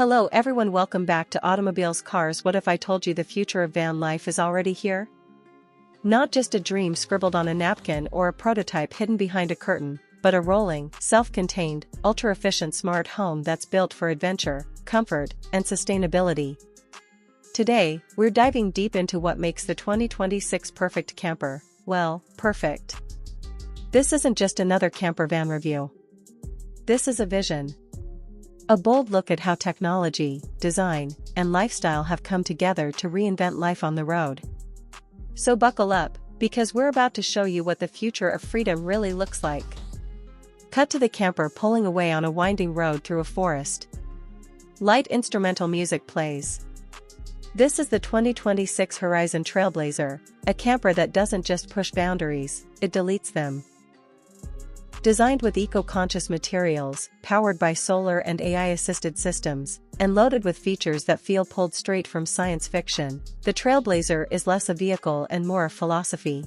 Hello everyone, welcome back to Automobiles Cars. What if I told you the future of van life is already here? Not just a dream scribbled on a napkin or a prototype hidden behind a curtain, but a rolling, self-contained, ultra-efficient smart home that's built for adventure, comfort, and sustainability. Today, we're diving deep into what makes the 2026 perfect camper. Well, perfect. This isn't just another camper van review. This is a vision. A bold look at how technology, design, and lifestyle have come together to reinvent life on the road. So buckle up, because we're about to show you what the future of freedom really looks like. Cut to the camper pulling away on a winding road through a forest. Light instrumental music plays. This is the 2026 Horizon Trailblazer, a camper that doesn't just push boundaries, it deletes them. Designed with eco-conscious materials, powered by solar and AI-assisted systems, and loaded with features that feel pulled straight from science fiction, the Trailblazer is less a vehicle and more a philosophy.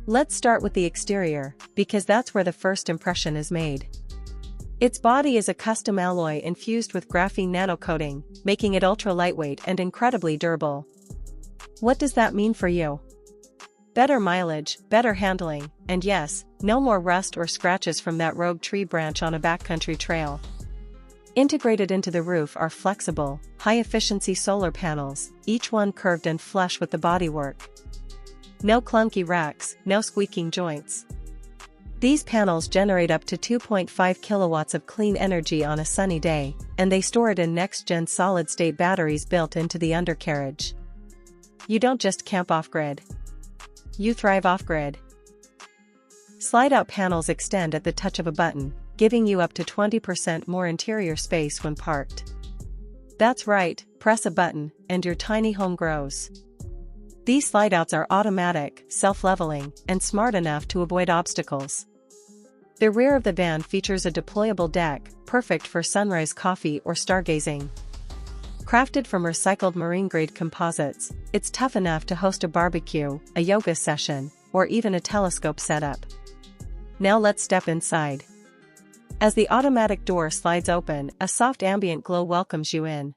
Let's start with the exterior, because that's where the first impression is made. Its body is a custom alloy infused with graphene nanocoating, making it ultra-lightweight and incredibly durable. What does that mean for you? Better mileage, better handling, and yes, no more rust or scratches from that rogue tree branch on a backcountry trail. Integrated into the roof are flexible, high-efficiency solar panels, each one curved and flush with the bodywork. No clunky racks, no squeaking joints. These panels generate up to 2.5 kilowatts of clean energy on a sunny day, and they store it in next-gen solid-state batteries built into the undercarriage. You don't just camp off-grid. You thrive off-grid. Slide-out panels extend at the touch of a button, giving you up to 20% more interior space when parked. That's right, press a button, and your tiny home grows. These slide-outs are automatic, self-leveling, and smart enough to avoid obstacles. The rear of the van features a deployable deck, perfect for sunrise coffee or stargazing. Crafted from recycled marine-grade composites, it's tough enough to host a barbecue, a yoga session, or even a telescope setup. Now let's step inside. As the automatic door slides open, a soft ambient glow welcomes you in.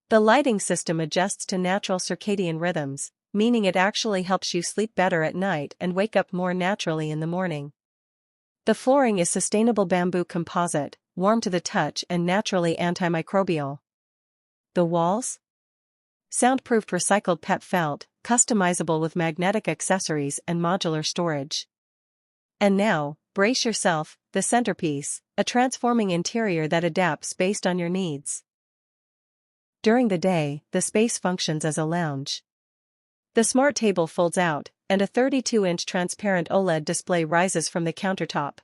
The lighting system adjusts to natural circadian rhythms, meaning it actually helps you sleep better at night and wake up more naturally in the morning. The flooring is sustainable bamboo composite, warm to the touch and naturally antimicrobial. The walls? Soundproofed recycled PET felt, customizable with magnetic accessories and modular storage. And now, brace yourself, the centerpiece, a transforming interior that adapts based on your needs. During the day, the space functions as a lounge. The smart table folds out, and a 32-inch transparent OLED display rises from the countertop.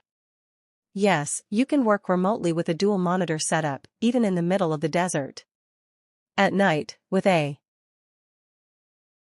Yes, you can work remotely with a dual monitor setup, even in the middle of the desert. At night, with a